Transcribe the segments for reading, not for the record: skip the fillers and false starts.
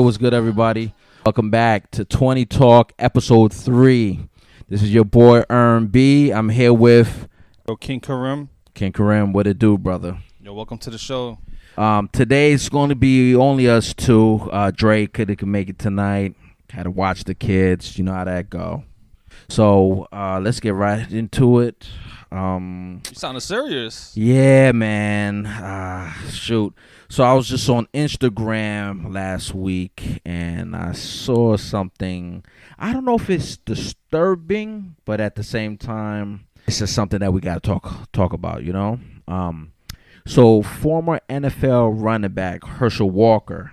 What's good, everybody? Welcome back to 20 Talk, episode 3. This is your boy, B. I'm here with Yo, King Karim. King Karim. What it do, brother? Yo, welcome to the show. Today's going to be only us two. Drake couldn't make it tonight. Had to watch the kids. You know how that go. So let's get right into it. You sounded serious. Yeah, man. Shoot. So I was just on Instagram last week and I saw something. I don't know if it's disturbing, but at the same time, it's just something that we got to talk about, you know? So former NFL running back Herschel Walker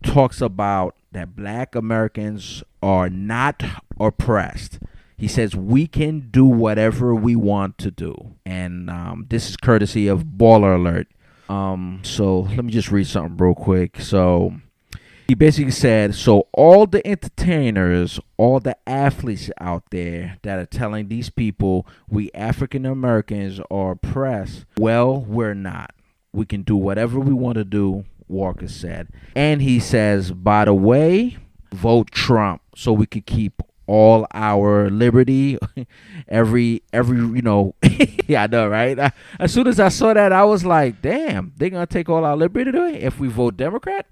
talks about that Black Americans are not oppressed. He says we can do whatever we want to do. And this is courtesy of Baller Alert. So let me just read something real quick. So he basically said, so all the entertainers, all the athletes out there that are telling these people we African Americans are oppressed, well, we're not. We can do whatever we want to do, Walker said. And he says, by the way, vote Trump so we could keep all our liberty, every you know. Yeah, I know, right? As soon as I saw that, I was like, damn, they're gonna take all our liberty away if we vote Democrat.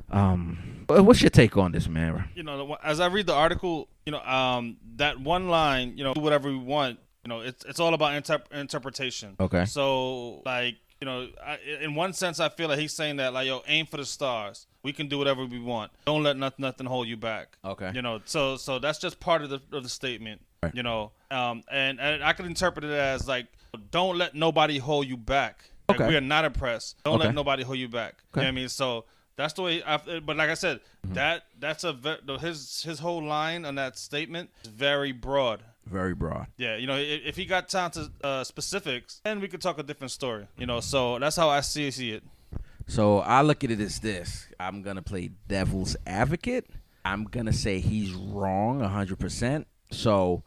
What's your take on this, man? You know, as I read the article, you know, that one line, you know, do whatever we want, you know, it's all about interpretation. Okay. So, like, you know, in one sense, I feel like he's saying that, like, yo, aim for the stars. We can do whatever we want. Don't let nothing hold you back. Okay. You know, so that's just part of the statement. Right. You know, and I could interpret it as like, don't let nobody hold you back. Like, okay. We are not oppressed. Don't let nobody hold you back. Okay. You know what I mean? So that's the way. But like I said, that's his whole line on that statement is very broad. Very broad. Yeah, you know, if he got down to specifics, then we could talk a different story. You know, so that's how I see it. So I look at it as this. I'm going to play devil's advocate. I'm going to say he's wrong 100%. So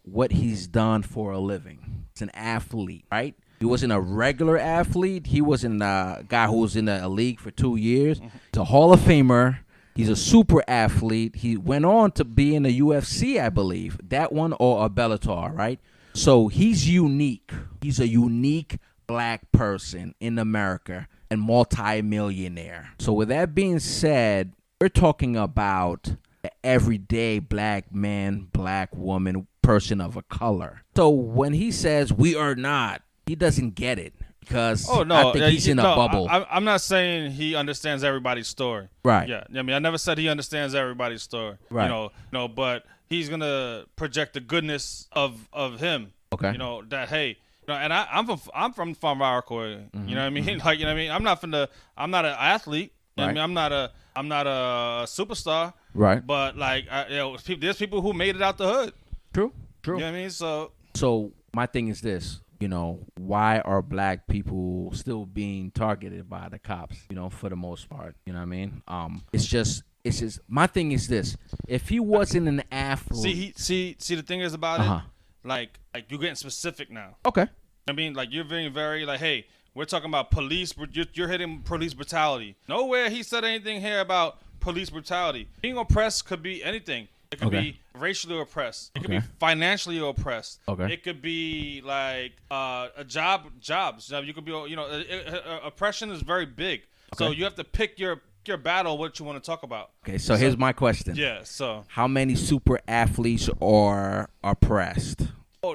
what he's done for a living. He's an athlete, right? He wasn't a regular athlete. He wasn't a guy who was in the league for 2 years. He's a Hall of Famer. He's a super athlete. He went on to be in the UFC, I believe. That one or a Bellator, right? So he's unique. He's a unique black person in America and multi-millionaire. So with that being said, we're talking about the everyday black man, black woman, person of a color. So when he says we are not, he doesn't get it. Because I think he's in a bubble. I'm not saying he understands everybody's story. Right. Yeah. I mean, I never said he understands everybody's story. Right. You know, but he's gonna project the goodness of him. Okay. You know that, hey, you know, and I'm from Farm Iroquois. You know what I mean? Like, you know what I mean? I'm not an athlete. You know what I mean? I'm not a superstar. Right. But like, you know, there's people who made it out the hood. True. You know what I mean? So my thing is this. You know, why are black people still being targeted by the cops, you know, for the most part? You know what I mean? It's just my thing is this. If he wasn't an athlete. See the thing is about it, like you're getting specific now. Okay. I mean, like, you're being very like, hey, we're talking about police, you're hitting police brutality. Nowhere he said anything here about police brutality. Being oppressed could be anything. It could be racially oppressed. It could be financially oppressed. Okay. It could be like jobs. You could be, you know, oppression is very big. Okay. So you have to pick your battle, what you want to talk about. Okay, so here's my question. Yeah, so. How many super athletes are oppressed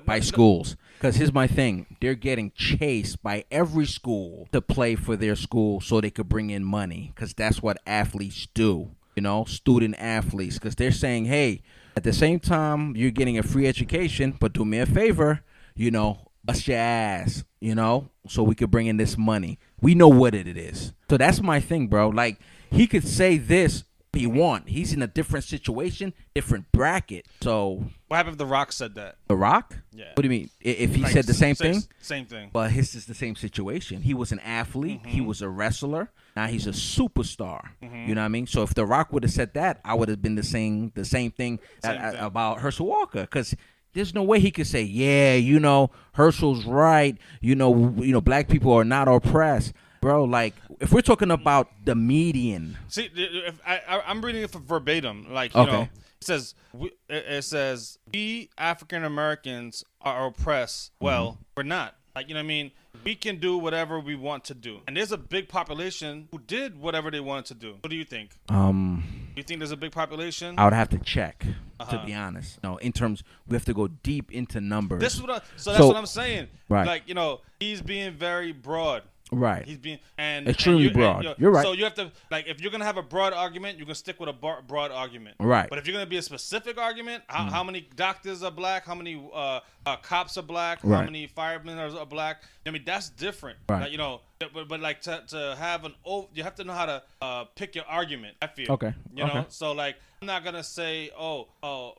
by schools? Because here's my thing. They're getting chased by every school to play for their school so they could bring in money. Because that's what athletes do. You know, student athletes, because they're saying, hey, at the same time, you're getting a free education, but do me a favor, you know, bust your ass, you know, so we could bring in this money. We know what it is. So that's my thing, bro. Like, he could say this if he want. He's in a different situation, different bracket. So what happened if The Rock said that? The Rock? Yeah. What do you mean? If he said the same thing? Same thing. But his is the same situation. He was an athlete. He was a wrestler. Now he's a superstar. You know what I mean? So if The Rock would have said that, I would have been the same thing about Herschel Walker. Because there's no way he could say, yeah, you know, Herschel's right. You know, black people are not oppressed. bro. Like, if we're talking about the median, See, if I'm reading it for verbatim. Like, you know, it says we African Americans are oppressed. Well, we're not. Like, you know what I mean? We can do whatever we want to do. And there's a big population who did whatever they wanted to do. What do you think? Do you think there's a big population? I would have to check, to be honest. No, in terms, we have to go deep into numbers. That's what I'm saying. Right. Like, you know, he's being very broad. Right. He's being extremely broad. You're right. So you have to, like, if you're gonna have a broad argument, you can stick with a broad argument. Right. But if you're gonna be a specific argument, how many doctors are black? How many cops are black? Right. How many firemen are black? I mean, that's different. Right. Like, you know, but like to have you have to know how to pick your argument. I feel. Okay. You know, so like, I'm not gonna say, oh,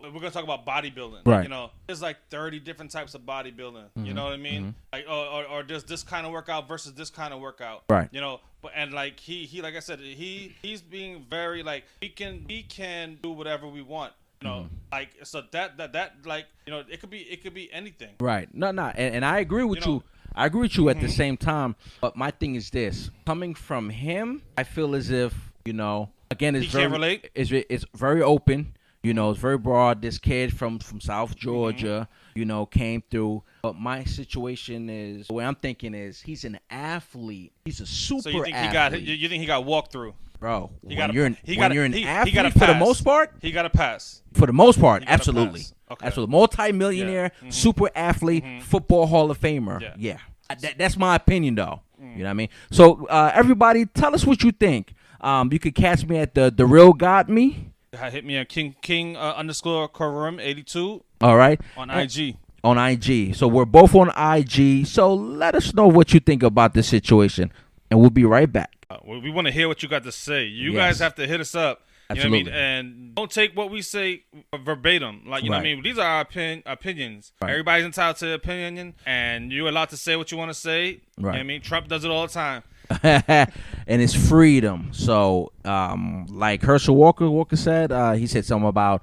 we're gonna talk about bodybuilding. Right. You know, there's like 30 different types of bodybuilding. You know what I mean? Like, or there's this kind of workout versus this kind of workout. Right. You know, but and like he like I said, he's being very like we can do whatever we want. You know, like, so that like, you know, it could be anything. Right. No, and I agree with you. I agree with you at the same time. But my thing is this: coming from him, I feel as if, you know, again, it's can't relate. It's very open. You know, it's very broad. This kid from South Georgia, you know, came through. But my situation is, the way I'm thinking is, he's an athlete. He's a super So you think athlete. you think he got walked through? Bro, When you're an athlete, for for the most part, he got a pass. for the most part, He got a absolutely. pass. Okay. Absolutely. Multi-millionaire, super athlete, football Hall of Famer. Yeah. That's my opinion, though. You know what I mean? So, everybody, tell us what you think. You could catch me at the Real Got Me. Hit me at King _ Karim 82. All right. On IG. On IG. So, we're both on IG. So, let us know what you think about this situation. And we'll be right back. We want to hear what you got to say. You Yes. guys have to hit us up. You Absolutely. know what I mean? And don't take what we say verbatim. Like, you know what I mean? These are our opinions. Right. Everybody's entitled to opinion, and you're allowed to say what you want to say. You know what I mean? Trump does it all the time. And it's freedom. So, like Herschel Walker said, he said something about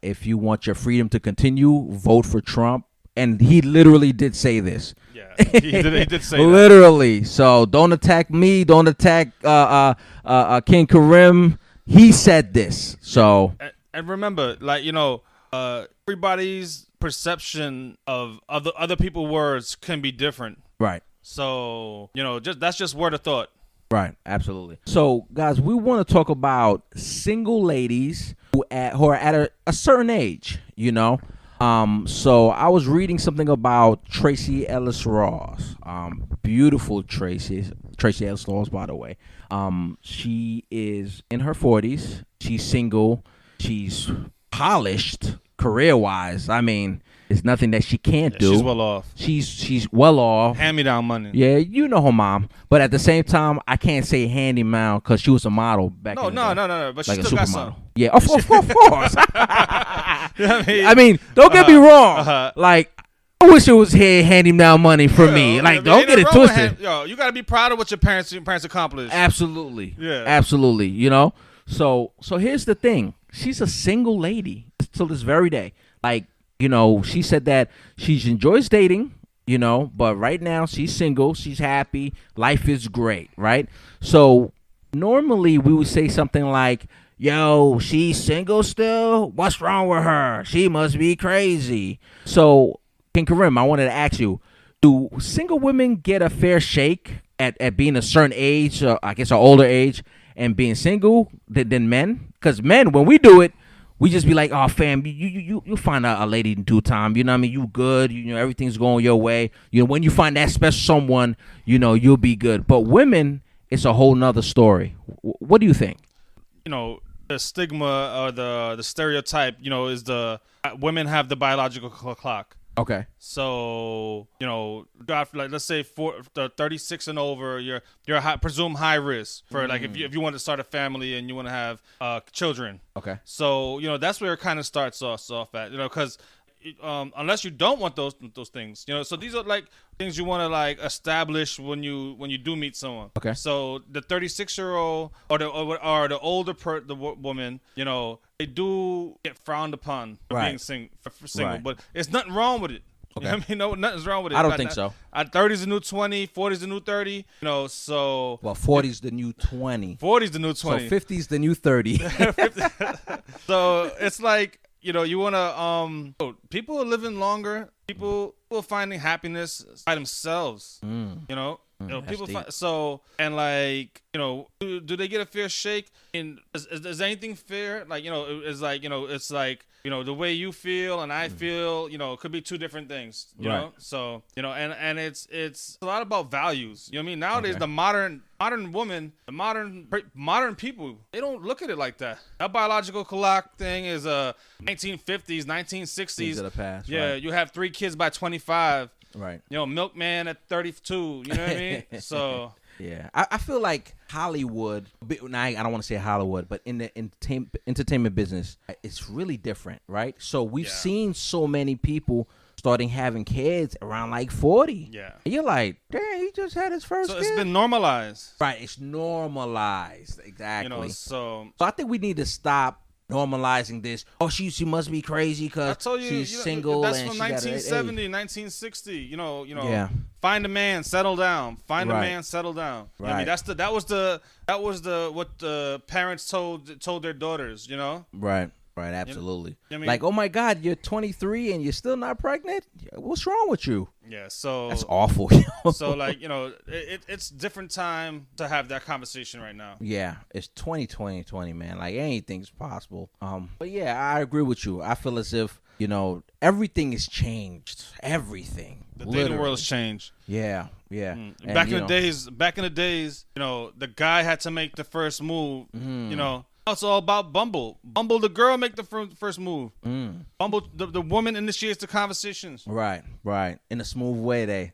if you want your freedom to continue, vote for Trump. And he literally did say this. Yeah, he did say that. Literally. So don't attack me. Don't attack King Karim. He said this. So and remember, like, you know, everybody's perception of other people's words can be different. right. So, you know, that's just word of thought. Right, absolutely. So, guys, we want to talk about single ladies who are at a certain age, you know. So I was reading something about Tracee Ellis Ross. Beautiful Tracee Ellis Ross, by the way. She is in her 40s. She's single. She's polished career-wise. I mean, there's nothing that she can't do. She's well off. She's well off. Hand-me-down money. Yeah, you know her mom. But at the same time, I can't say handyman because she was a model back in the day. No. But Like she a still got supermodel. some. Yeah, of course. I I mean, don't get me wrong. Like, I wish it was handyman money for me. Like, don't get it twisted. Yo, you got to be proud of what your parents accomplished. Absolutely. Yeah. Absolutely. You know? So here's the thing. She's a single lady till this very day. Like, you know, she said that she enjoys dating, you know, but right now she's single. She's happy. Life is great, right? So normally we would say something like, yo, she's single still? What's wrong with her? She must be crazy. So, King Karim, I wanted to ask you, do single women get a fair shake at being a certain age, I guess an older age, and being single than men? Because men, when we do it, we just be like, oh, fam, you find a lady in due time. You know what I mean? You good. You know, everything's going your way. You know, when you find that special someone, you know, you'll be good. But women, it's a whole nother story. What do you think? You know, the stigma or the stereotype, you know, is the women have the biological clock. Okay. So, you know, like, let's say for the 36 and over, you're presumed high risk for like if you want to start a family and you want to have children. Okay. So, you know, that's where it kind of starts off at, you know, because unless you don't want those things, you know, so these are like things you want to like establish when you do meet someone. Okay. So the 36-year-old or the older woman, you know, they do get frowned upon for Right. being single, Right. but it's nothing wrong with it. You know what I mean? No, nothing's wrong with it. I don't think so. 30's the new 20, 40's the new 30. You know, so Well, 40's the new 20. 40's the new 20. So 50's the new 30. So it's like, you know, you want to people are living longer. People are finding happiness by themselves. You know, people find, and like, you know, do they get a fair shake? And is anything fair? Like, you know, it's like, you know, it's like, you know, the way you feel and I feel, you know, it could be two different things, you know? So, you know, and it's a lot about values. You know what I mean? Nowadays, the modern woman, the modern people, they don't look at it like that. That biological clock thing is 1950s, 1960s. Things of the past, yeah, right. You have 3 kids by 25. Right. You know, milkman at 32. You know what I mean? So... Yeah, I feel like Hollywood. I don't want to say Hollywood, but in the entertainment business, it's really different, right? So we've seen so many people starting having kids around like 40. Yeah, and you're like, damn, he just had his first. So kid. It's been normalized, right? It's normalized, exactly. You know, so I think we need to stop normalizing this. Oh, she must be crazy because she's single. That's and from she 1970, 1960. You know. Yeah. Find a man, settle down. Find a man, settle down. Right. I mean, that was the what the parents told their daughters. You know. Right. Right, absolutely. You know I mean? Like, oh my God, you're 23 and you're still not pregnant? What's wrong with you? Yeah, so that's awful. So, like, you know, it's different time to have that conversation right now. Yeah, it's 2020, man. Like, anything's possible. But yeah, I agree with you. I feel as if, you know, everything has changed. Everything. The dating world's changed. Yeah. And, back in the days, you know, the guy had to make the first move. You know. It's all about Bumble. Bumble, the girl make the first move. Bumble, the woman initiates the conversations. Right. In a smooth way,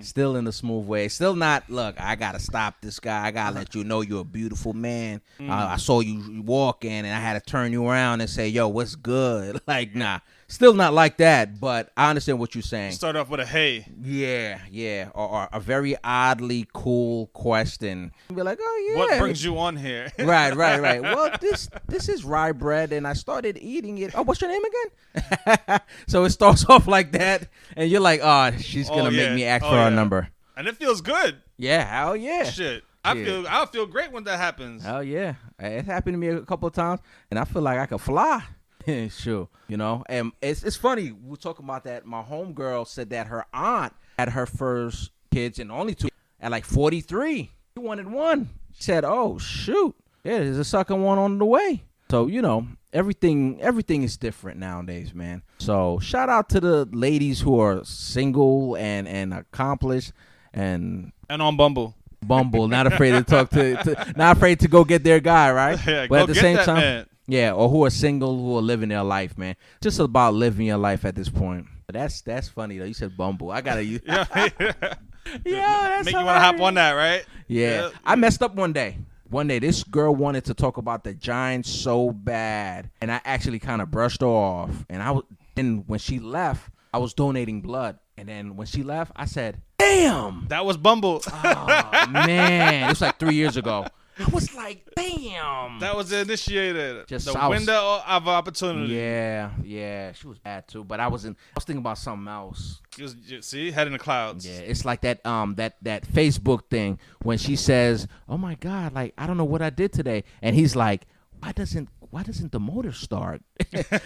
still in the smooth way. Still not, look, I got to stop this guy. I got to let you know you're a beautiful man. I saw you walking and I had to turn you around and say, yo, what's good? Like, nah. Still not like that, but I understand what you're saying. Start off with a hey. Yeah. Or a very oddly cool question. Be like, oh, yeah. What brings you on here? Right. Well, this is rye bread, and I started eating it. Oh, what's your name again? So it starts off like that, and you're like, oh, she's going to make me ask for her number. And it feels good. Yeah, hell yeah. Shit. I feel great when that happens. Hell yeah. It happened to me a couple of times, and I feel like I could fly. Sure, you know, and it's funny. We're talking about that. My homegirl said that her aunt had her first kids and only 2 at like 43. She wanted 1. She said, "Oh shoot, yeah, there's a second one on the way." So you know, everything is different nowadays, man. So shout out to the ladies who are single and accomplished and on Bumble, not afraid to talk to not afraid to go get their guy, right? Yeah, but at the same time. Man. Yeah, or who are single, who are living their life, man. Just about living your life at this point. But that's funny though. You said Bumble. I gotta use. Yeah, that's make you want to hop on that, right? Yeah. I messed up one day. This girl wanted to talk about the Giants so bad, and I actually kind of brushed her off. And when she left, I was donating blood, and then when she left, I said, "Damn, that was Bumble." Oh man, it was like 3 years ago. I was like, damn. That was initiated. Just the window of opportunity. Yeah. She was bad too, but I was thinking about something else. See, head in the clouds. Yeah, it's like that that Facebook thing when she says, "Oh my God, like I don't know what I did today," and he's like, "Why doesn't the motor start?" That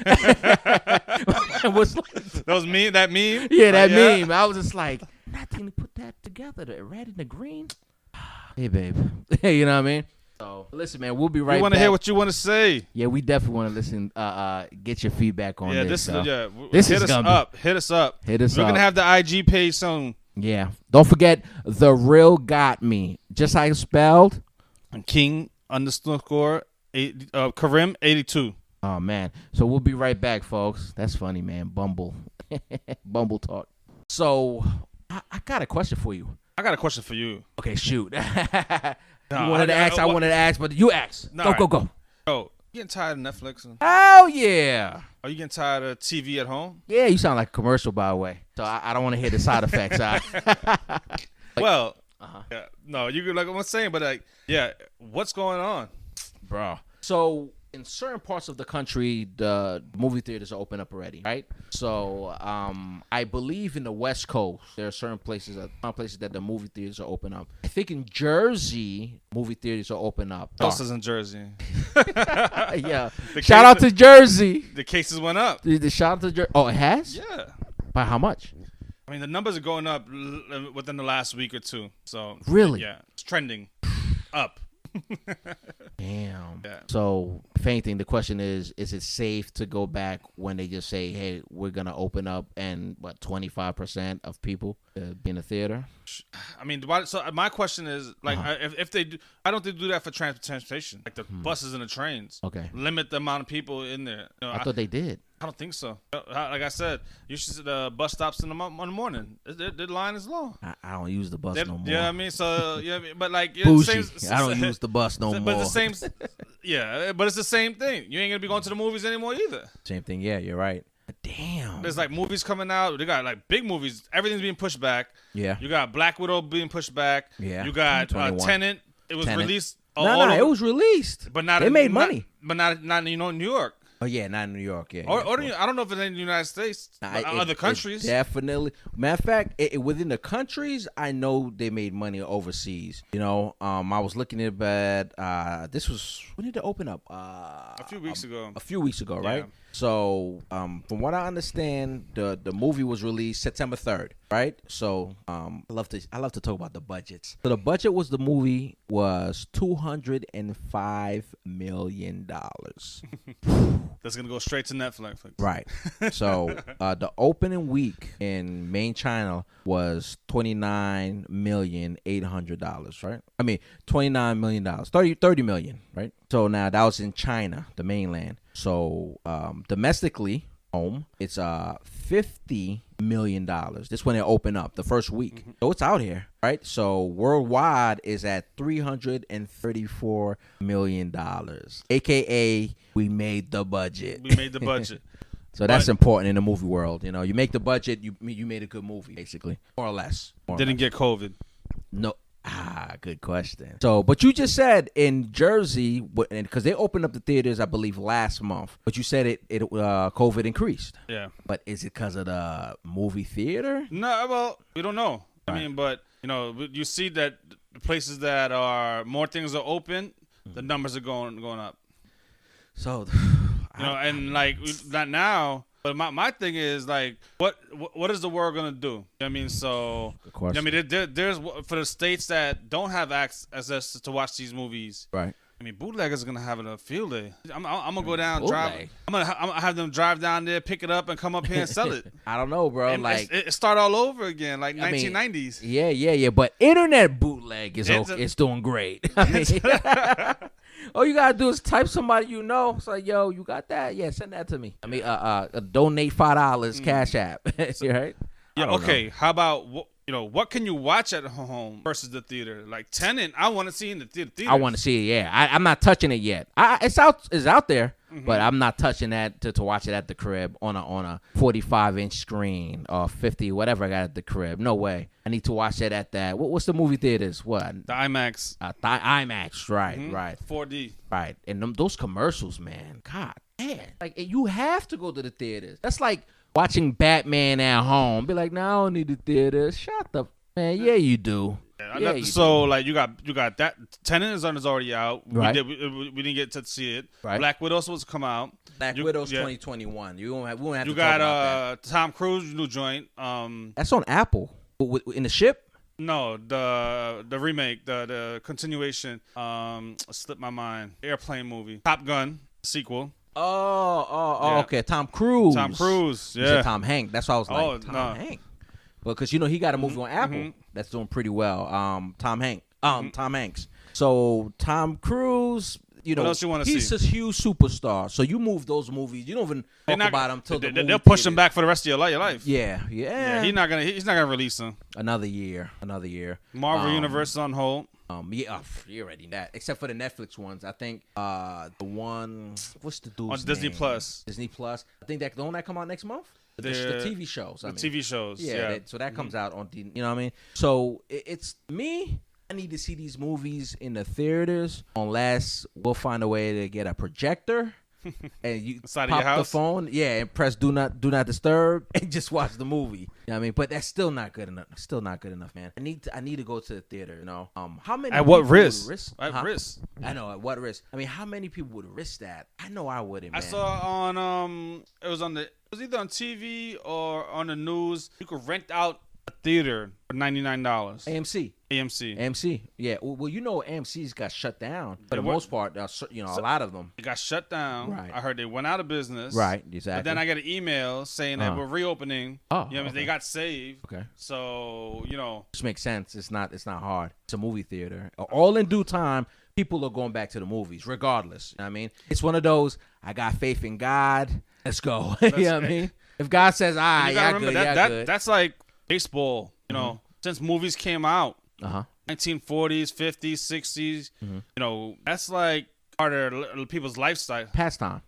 meme? Yeah, that meme. I was just like, nothing to put that together. The red and the green. Hey, babe. You know what I mean? So, listen, man, we'll be right back. We want to hear what you want to say. Yeah, we definitely want to listen, get your feedback on this. Hit us up. Hit us up. We're going to have the IG page soon. Yeah. Don't forget, The Real Got Me. Just how it's spelled. And King _Karim 82. Oh, man. So, we'll be right back, folks. That's funny, man. Bumble. Bumble talk. So, I got a question for you. I got a question for you. Okay, shoot. I wanted to ask, but you ask. Go. Oh, you getting tired of Netflix? Oh, yeah. Are you getting tired of TV at home? Yeah, you sound like a commercial, by the way. So I don't want to hear the side effects. Well, no, you like what I'm saying, but what's going on? Bro. So in certain parts of the country, the movie theaters are open up already, right? So I believe in the West Coast, there are certain places that the movie theaters are open up. I think in Jersey, movie theaters are open up. Else is in Jersey. Yeah. Shout out to Jersey. The cases went up. The shout out to Jersey. Oh, it has? Yeah. By how much? I mean, the numbers are going up within the last week or two. So really, yeah, it's trending up. Damn. Yeah. So, if anything, the question is it safe to go back when they just say, hey, we're going to open up and, 25% of people be in the theater? I mean, so my question is, like, if they do, why don't they do that for transportation? Like the buses and the trains. Okay. Limit the amount of people in there. You know, I thought they did. I don't think so. Like I said, you should see the bus stops in the morning. The line is long. I don't use the bus no more. Yeah, I mean, so yeah, but like, bougie. I don't use the bus no more. But the same, yeah, but it's the same thing. You ain't gonna be going to the movies anymore either. Same thing. Yeah, you're right. Damn. There's like movies coming out. They got like big movies. Everything's being pushed back. Yeah. You got Black Widow being pushed back. Yeah. You got Tenet. It was released. No, it was released. But not. They made money. But not in New York. Oh yeah, not in New York. Yeah. Or I don't know if it's in the United States. Other countries. Definitely. Matter of fact, within the countries, I know they made money overseas. You know, I was looking at this was, when did it open up? A few weeks ago. A few weeks ago, right? Yeah. So, from what I understand, the movie was released September 3rd, right? So, I love to talk about the budgets. So the budget the movie was $205 million. That's gonna go straight to Netflix. Right. So the opening week in main China was $29,800,000, right? I mean, $29 million, $30 million, right? So now that was in China, the mainland. So domestically, home, it's $50 million. This when it opened up the first week. So it's out here, right? So worldwide is at $334 million, aka we made the budget. We made the budget. So that's important in the movie world. You know, you make the budget, you made a good movie, basically, more or less. Didn't get COVID. No. Good question. So, but you just said in Jersey, because they opened up the theaters, I believe, last month. But you said it COVID increased. Yeah. But is it because of the movie theater? No, well, we don't know. Right. I mean, but you know, you see that the places that are more things are open, the numbers are going up. So, you know, and like not now. But my thing is like, what is the world gonna do? You know what I mean, so I mean, there's for the states that don't have access to watch these movies. Right. I mean, bootleggers are gonna have a field day. I'm gonna go down, Bootleg. drive. I'm gonna have them drive down there, pick it up, and come up here and sell it. I don't know, bro. And like it start all over again, like I mean, 1990s. Yeah. But internet bootleg is it's doing great. I mean, all you gotta do is type somebody you know. It's like, yo, you got that? Yeah, send that to me. I mean, donate $5 Cash App. Right? Yeah. Okay. How about what can you watch at home versus the theater? Like Tenet, I want to see in the theater. I want to see it. Yeah, I'm not touching it yet. It's out there, but I'm not touching that to watch it at the crib on a 45-inch screen or 50, whatever I got at the crib. No way. I need to watch it at that. What's the movie theaters? What? The IMAX. IMAX. Right. 4D. Right. And those commercials, man. God, man. Like, you have to go to the theaters. That's like watching Batman at home. Be like, no, I don't need the theater. Shut the man. Yeah, you do. Yeah, so like you got that. Tenet is already out. Right. We didn't get to see it. Right. Black Widow was come out. Black Widow's 2021. We won't have you to talk got about that. Tom Cruise new joint. That's on Apple. In the ship? No, the remake, the continuation. Slipped my mind. Airplane movie. Top Gun sequel. Oh, okay. Tom Cruise. Tom Cruise. You Yeah. said Tom Hanks. That's why I was like, Tom no. Hanks. Well, because he got a movie on Apple that's doing pretty well. Tom Hanks. So Tom Cruise. What else you want to see? He's a huge superstar. So you move those movies. You don't even talk about him till they'll push him back for the rest of your life. Yeah. He's not gonna release them. Another year. Marvel Universe is on hold. You already that. Except for the Netflix ones, I think the one. What's the dude's on Disney name? Plus. Disney Plus. I think don't that come out next month? The TV shows. TV shows. Yeah. So that comes out on. You know what I mean? So it's me. I need to see these movies in the theaters unless we'll find a way to get a projector and you Inside of pop your house? the phone, and press do not disturb and just watch the movie. You know what I mean? But that's still not good enough. Still not good enough, man. I need to go to the theater, you know. How many At what people would risk? At risk. I know, at what risk? I mean, how many people would risk that? I know I wouldn't, man. I saw on it was either on TV or on the news. You could rent out a theater for $99. AMC. Yeah. Well, you know, AMC's got shut down for the what? most part. You know, a lot of them. It got shut down. Right. I heard they went out of business. Right. Exactly. But then I got an email saying that we're reopening. Oh, you know, what I mean? They got saved. Okay. So, you know, Which makes sense. It's not hard. It's a movie theater. All in due time, people are going back to the movies, regardless. You know what I mean? It's one of those, I got faith in God. Let's go. You know what I mean? If God says, you gotta remember good. that's like baseball. You know, since movies came out, 1940s, 50s, 60s. You know, that's like part of people's lifestyle, Pastime,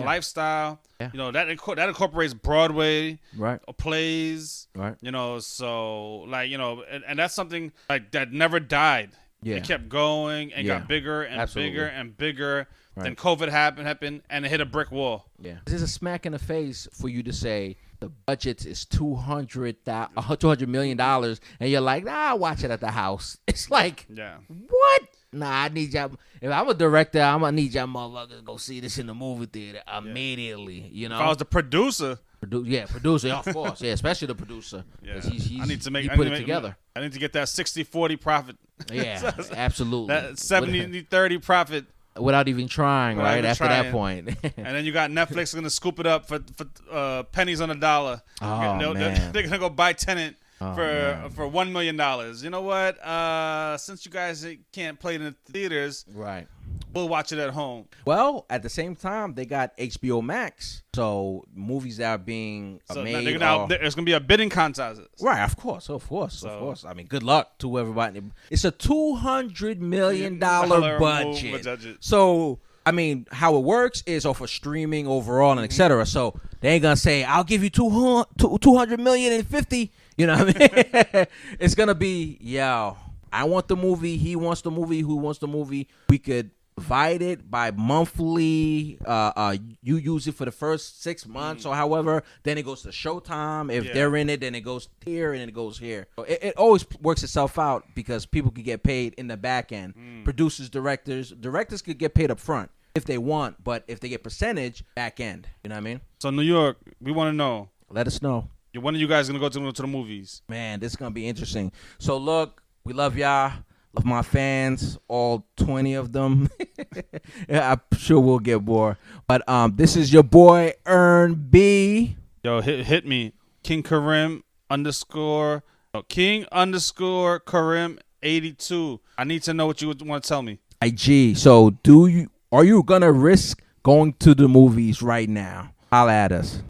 lifestyle. Yeah. You know, that incorporates Broadway, right? Plays, Right. You know, so like, you know, and that's something like that never died. Yeah. It kept going and got bigger and Absolutely. bigger and bigger. Right. Then COVID happened, and it hit a brick wall. Yeah. There's a smack in the face for you to say the budget is $200 million, and you're like, nah, I'll watch it at the house. It's like, Yeah. what? Nah, I need y'all. If I'm a director, I'm gonna need y'all motherfuckers to go see this in the movie theater immediately. You know, If I was the producer, producer, of course, especially the producer. yeah, 'Cause he I need to make. put it together. I need to get that 60-40 profit. Yeah, absolutely. That 70-30 profit. Without even trying, Without right? even After trying. that point. And then you got Netflix gonna scoop it up for pennies on a dollar. Oh, man. They're gonna go buy Tenet Oh, for man. $1 million. You know what? Since you guys can't play it in the theaters, Right. we'll watch it at home. Well, at the same time, they got HBO Max, so movies that are being So made. there's gonna be a bidding contest. Right, of course. I mean, good luck to everybody. It's a $200 million budget. So, I mean, how it works is off of streaming overall and etc. So they ain't gonna say, "I'll give you 200 million and 50." You know what I mean? It's gonna be, yo, I want the movie. He wants the movie. Who wants the movie? We could divide it by monthly. You use it for the first 6 months or however. Then it goes to Showtime. If they're in it, then it goes here and then it goes here. So it always works itself out because people could get paid in the back end. Producers, directors could get paid up front if they want, but if they get percentage, back end. You know what I mean? So New York, we want to know. Let us know. When are you guys gonna go to the movies? Man, this is gonna be interesting. So look, we love y'all. Love my fans, all 20 of them. Yeah, I'm sure we'll get more. But this is your boy Earn B. Yo, hit me. King Karim Karim 82. I need to know what you want to tell me. IG. So are you gonna risk going to the movies right now? Holla at us.